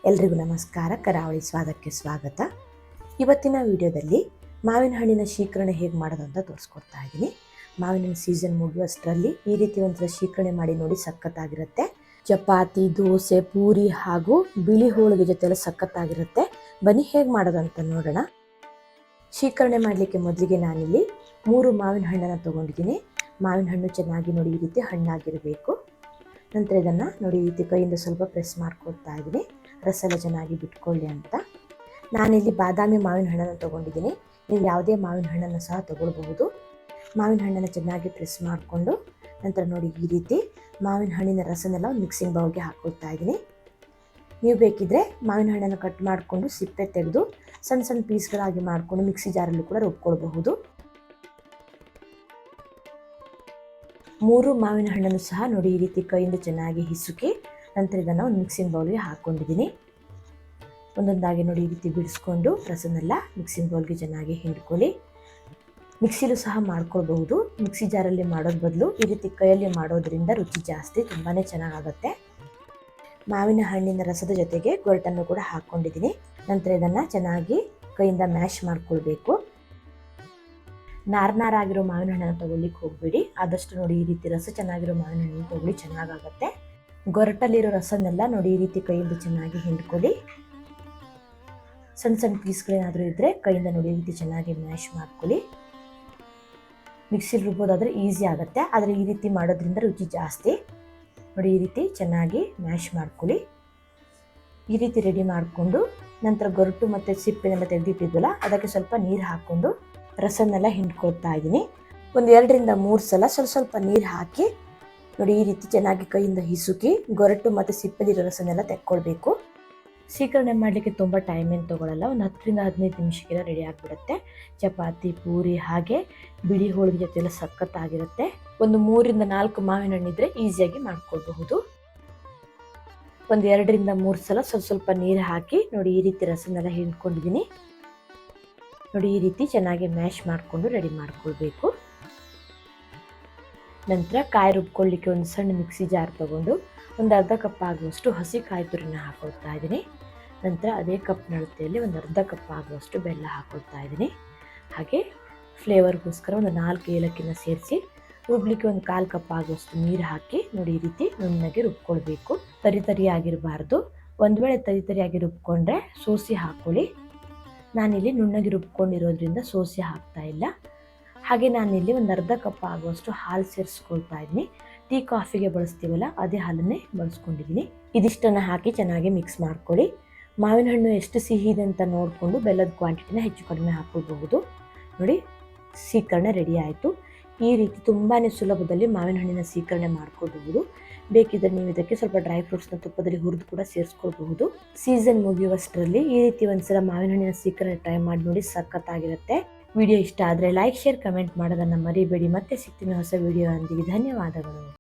ಎಲ್ರಿಗೂ ನಮಸ್ಕಾರ. ಕರಾವಳಿ ಸ್ವಾದಕ್ಕೆ ಸ್ವಾಗತ. ಇವತ್ತಿನ ವಿಡಿಯೋದಲ್ಲಿ ಮಾವಿನ ಹಣ್ಣಿನ ಶೀಕರಣೆ ಹೇಗೆ ಮಾಡೋದು ಅಂತ ತೋರಿಸ್ಕೊಡ್ತಾ ಇದ್ದೀನಿ. ಮಾವಿನ ಹಣ್ಣು ಸೀಸನ್ ಮುಗಿಯುವಷ್ಟರಲ್ಲಿ ಈ ರೀತಿ ಒಂಥರ ಶೀಕರಣೆ ಮಾಡಿ ನೋಡಿ, ಸಖತ್ತಾಗಿರುತ್ತೆ. ಚಪಾತಿ, ದೋಸೆ, ಪೂರಿ ಹಾಗೂ ಬಿಳಿ ಹೋಳಿಗೆ ಜೊತೆಲ್ಲ ಸಖತ್ತಾಗಿರುತ್ತೆ. ಬನ್ನಿ ಹೇಗೆ ಮಾಡೋದು ಅಂತ ನೋಡೋಣ. ಶೀಕರಣೆ ಮಾಡಲಿಕ್ಕೆ ಮೊದಲಿಗೆ ನಾನಿಲ್ಲಿ 3 ಮಾವಿನ ಹಣ್ಣನ್ನು ತೊಗೊಂಡಿದ್ದೀನಿ. ಮಾವಿನ ಹಣ್ಣು ಚೆನ್ನಾಗಿ ನೋಡಿ ಈ ರೀತಿ ಹಣ್ಣಾಗಿರಬೇಕು. ನಂತರ ಇದನ್ನು ನೋಡಿ ಈ ರೀತಿ ಕೈಯಿಂದ ಸ್ವಲ್ಪ ಪ್ರೆಸ್ ಮಾಡ್ಕೊಳ್ತಾ ಇದ್ದೀನಿ, ರಸ ಎಲ್ಲ ಚೆನ್ನಾಗಿ ಬಿಟ್ಕೊಳ್ಳಿ ಅಂತ. ನಾನಿಲ್ಲಿ ಬಾದಾಮಿ ಮಾವಿನ ಹಣ್ಣನ್ನು ತೊಗೊಂಡಿದ್ದೀನಿ. ನೀವು ಯಾವುದೇ ಮಾವಿನ ಹಣ್ಣನ್ನು ಸಹ ತೊಗೊಳ್ಬಹುದು. ಮಾವಿನ ಹಣ್ಣನ್ನು ಚೆನ್ನಾಗಿ ಪ್ರೆಸ್ ಮಾಡಿಕೊಂಡು ನಂತರ ನೋಡಿ ಈ ರೀತಿ ಮಾವಿನ ಹಣ್ಣಿನ ರಸನೆಲ್ಲ ಒಂದು ಮಿಕ್ಸಿಂಗ್ ಬೌಲ್ಗೆ ಹಾಕ್ಕೊಳ್ತಾ ಇದ್ದೀನಿ. ನೀವು ಬೇಕಿದ್ದರೆ ಮಾವಿನ ಹಣ್ಣನ್ನು ಕಟ್ ಮಾಡಿಕೊಂಡು ಸಿಪ್ಪೆ ತೆಗೆದು ಸಣ್ಣ ಸಣ್ಣ ಪೀಸ್ಗಳಾಗಿ ಮಾಡಿಕೊಂಡು ಮಿಕ್ಸಿ ಜಾರಲ್ಲೂ ಕೂಡ ರುಬ್ಕೊಳ್ಬಹುದು. 3 ಮಾವಿನ ಹಣ್ಣನ್ನು ಸಹ ನೋಡಿ ಈ ರೀತಿ ಕೈಯಿಂದ ಚೆನ್ನಾಗಿ ಹಿಸುಕಿ ನಂತರ ಇದನ್ನು ಒಂದು ಮಿಕ್ಸಿಂಗ್ ಬೌಲ್ಗೆ ಹಾಕ್ಕೊಂಡಿದ್ದೀನಿ. ಒಂದೊಂದಾಗಿ ನೋಡಿ ಈ ರೀತಿ ಬಿಡಿಸ್ಕೊಂಡು ರಸನೆಲ್ಲ ಮಿಕ್ಸಿಂಗ್ ಬೌಲ್ಗೆ ಚೆನ್ನಾಗಿ ಹಿಂಡ್ಕೊಳ್ಳಿ. ಮಿಕ್ಸಿಲೂ ಸಹ ಮಾಡ್ಕೊಳ್ಬಹುದು. ಮಿಕ್ಸಿ ಜಾರಲ್ಲಿ ಮಾಡೋದ್ರ ಬದಲು ಈ ರೀತಿ ಕೈಯಲ್ಲಿ ಮಾಡೋದ್ರಿಂದ ರುಚಿ ಜಾಸ್ತಿ, ತುಂಬಾ ಚೆನ್ನಾಗಾಗುತ್ತೆ. ಮಾವಿನ ಹಣ್ಣಿನ ರಸದ ಜೊತೆಗೆ ಗೊರಟನ್ನು ಕೂಡ ಹಾಕ್ಕೊಂಡಿದ್ದೀನಿ. ನಂತರ ಇದನ್ನು ಚೆನ್ನಾಗಿ ಕೈಯಿಂದ ಮ್ಯಾಶ್ ಮಾಡ್ಕೊಳ್ಬೇಕು. ನಾರಾಗಿರೋ ಮಾವಿನ ಹಣ್ಣನ್ನು ತೊಗೊಳ್ಳಿಕ್ಕೆ ಹೋಗಬೇಡಿ. ಆದಷ್ಟು ನೋಡಿ ಈ ರೀತಿ ರಸ ಚೆನ್ನಾಗಿರೋ ಮಾವಿನ ಹಣ್ಣನ್ನು ತೊಗೊಳ್ಳಿ, ಚೆನ್ನಾಗಾಗುತ್ತೆ. ಗೊರಟಲ್ಲಿರೋ ರಸನೆಲ್ಲ ನೋಡಿ ಈ ರೀತಿ ಕೈಯಿಂದ ಚೆನ್ನಾಗಿ ಹಿಂಡ್ಕೊಳ್ಳಿ. ಸಣ್ಣ ಸಣ್ಣ ಪೀಸ್ಗಳೇನಾದರೂ ಇದ್ದರೆ ಕೈಯಿಂದ ನೋಡಿ ಈ ರೀತಿ ಚೆನ್ನಾಗಿ ಮ್ಯಾಶ್ ಮಾಡ್ಕೊಳ್ಳಿ. ಮಿಕ್ಸಿಲಿ ರುಬ್ಬೋದಾದರೆ ಈಸಿ ಆಗುತ್ತೆ, ಆದರೆ ಈ ರೀತಿ ಮಾಡೋದ್ರಿಂದ ರುಚಿ ಜಾಸ್ತಿ. ನೋಡಿ ಈ ರೀತಿ ಚೆನ್ನಾಗಿ ಮ್ಯಾಶ್ ಮಾಡ್ಕೊಳ್ಳಿ. ಈ ರೀತಿ ರೆಡಿ ಮಾಡಿಕೊಂಡು ನಂತರ ಗೊರಟು ಮತ್ತು ಸಿಪ್ಪೆನೆಲ್ಲ ತೆಗೆದಿಟ್ಟಿದ್ವಲ್ಲ ಅದಕ್ಕೆ ಸ್ವಲ್ಪ ನೀರು ಹಾಕ್ಕೊಂಡು ರಸನ್ನೆಲ್ಲ ಹಿಂಡ್ಕೊಳ್ತಾ ಇದ್ದೀನಿ. ಒಂದು 2 ರಿಂದ 3 ಸಲ ಸ್ವಲ್ಪ ನೀರು ಹಾಕಿ ನೋಡಿ ಈ ರೀತಿ ಚೆನ್ನಾಗಿ ಕೈಯಿಂದ ಹಿಸುಕಿ ಗೊರಟು ಮತ್ತು ಸಿಪ್ಪೆಲಿರೋ ರಸನೆಲ್ಲ ತೆಕ್ಕೊಳ್ಬೇಕು. ಶೀಕರಣೆ ಮಾಡಲಿಕ್ಕೆ ತುಂಬ ಟೈಮ್ ಏನು ತೊಗೊಳ್ಳಲ್ಲ. ಒಂದು 10 ರಿಂದ 15 ನಿಮಿಷಕ್ಕೆಲ್ಲ ರೆಡಿ ಆಗಿಬಿಡುತ್ತೆ. ಚಪಾತಿ, ಪೂರಿ ಹಾಗೆ ಬಿಳಿ ಹೋಳಿಗೆ ಜೊತೆ ಎಲ್ಲ ಸಖತ್ತಾಗಿರುತ್ತೆ. ಒಂದು 3 ರಿಂದ 4 ಮಾವಿನ ಹಣ್ಣಿದ್ರೆ ಈಸಿಯಾಗಿ ಮಾಡ್ಕೊಳ್ಬಹುದು. ಒಂದು 2 ರಿಂದ 3 ಸಲ ಸ್ವಲ್ಪ ನೀರು ಹಾಕಿ ನೋಡಿ ಈ ರೀತಿ ರಸನೆಲ್ಲ ಹಿಂಡ್ಕೊಂಡಿದ್ದೀನಿ. ನೋಡಿ ಈ ರೀತಿ ಚೆನ್ನಾಗಿ ಮ್ಯಾಶ್ ಮಾಡಿಕೊಂಡು ರೆಡಿ ಮಾಡ್ಕೊಳ್ಬೇಕು. ನಂತರ ಕಾಯಿ ರುಬ್ಕೊಳ್ಳಿಕ್ಕೆ ಒಂದು ಸಣ್ಣ ಮಿಕ್ಸಿ ಜಾರ್ ತೊಗೊಂಡು ಒಂದು ಅರ್ಧ ಕಪ್ ಆಗುವಷ್ಟು ಹಸಿ ಕಾಯಿ ತುರಿನ ಹಾಕೊಳ್ತಾ ಇದ್ದೀನಿ. ನಂತರ ಅದೇ ಕಪ್ ಅಳತೆಯಲ್ಲಿ ಒಂದು ಅರ್ಧ ಕಪ್ ಆಗುವಷ್ಟು ಬೆಲ್ಲ ಹಾಕೊಳ್ತಾ ಇದ್ದೀನಿ. ಹಾಗೆ ಫ್ಲೇವರ್ಗೋಸ್ಕರ ಒಂದು 4 ಏಲಕ್ಕಿನ ಸೇರಿಸಿ ರುಬ್ಲಿಕ್ಕೆ ಒಂದು 1/4 ಕಪ್ ಆಗುವಷ್ಟು ನೀರು ಹಾಕಿ ನೋಡಿ ಈ ರೀತಿ ನುಣ್ಣಗೆ ರುಬ್ಕೊಳ್ಬೇಕು. ತರಿ ಆಗಿರಬಾರ್ದು. ಒಂದು ವೇಳೆ ತರಿ ರುಬ್ಕೊಂಡ್ರೆ ಸೋಸಿ ಹಾಕ್ಕೊಳ್ಳಿ. ನಾನಿಲ್ಲಿ ನುಣ್ಣಗೆ ರುಬ್ಕೊಂಡಿರೋದ್ರಿಂದ ಸೋಸಿ ಹಾಕ್ತಾ ಇಲ್ಲ. ಹಾಗೆ ನಾನಿಲ್ಲಿ ಒಂದು ಅರ್ಧ ಕಪ್ ಆಗುವಷ್ಟು ಹಾಲು ಸೇರಿಸ್ಕೊಳ್ತಾ ಇದ್ದೀನಿ. ಟೀ ಕಾಫಿಗೆ ಬಳಸ್ತೀವಲ್ಲ ಅದೇ ಹಾಲನ್ನೇ ಬಳಸ್ಕೊಂಡಿದ್ದೀನಿ. ಇದಿಷ್ಟನ್ನು ಹಾಕಿ ಚೆನ್ನಾಗಿ ಮಿಕ್ಸ್ ಮಾಡ್ಕೊಳ್ಳಿ. ಮಾವಿನ ಹಣ್ಣು ಎಷ್ಟು ಸಿಹಿ ಇದೆ ಅಂತ ನೋಡಿಕೊಂಡು ಬೆಲ್ಲದ ಕ್ವಾಂಟಿಟಿನ ಹೆಚ್ಚು ಕಡಿಮೆ ಹಾಕ್ಕೊಳ್ಬಹುದು. ನೋಡಿ ಶೀಕರಣೆ ರೆಡಿ ಆಯಿತು. ಈ ರೀತಿ ತುಂಬಾ ಸುಲಭದಲ್ಲಿ ಮಾವಿನ ಹಣ್ಣಿನ ಶೀಕರಣೆ ಮಾಡ್ಕೊಳ್ಬಹುದು. ಬೇಕಿದ್ದರೆ ನೀವು ಇದಕ್ಕೆ ಸ್ವಲ್ಪ ಡ್ರೈ ಫ್ರೂಟ್ಸ್ನ ತುಪ್ಪದಲ್ಲಿ ಹುರಿದು ಕೂಡ ಸೇರಿಸ್ಕೊಳ್ಬಹುದು. ಸೀಸನ್ ಮುಗಿಯುವಷ್ಟರಲ್ಲಿ ಈ ರೀತಿ ಒಂದ್ಸಲ ಮಾವಿನ ಹಣ್ಣಿನ ಶೀಕರಣೆ ಟ್ರೈ ಮಾಡಿ ನೋಡಿ, ಸಖತ್ತಾಗಿರುತ್ತೆ. ವಿಡಿಯೋ ಇಷ್ಟ ಆದರೆ ಲೈಕ್, ಶೇರ್, ಕಮೆಂಟ್ ಮಾಡೋದನ್ನು ಮರಿಬೇಡಿ. ಮತ್ತೆ ಸಿಗ್ತೀನಿ ಹೊಸ ವಿಡಿಯೋ ಒಂದಿಗೆ. ಧನ್ಯವಾದಗಳು.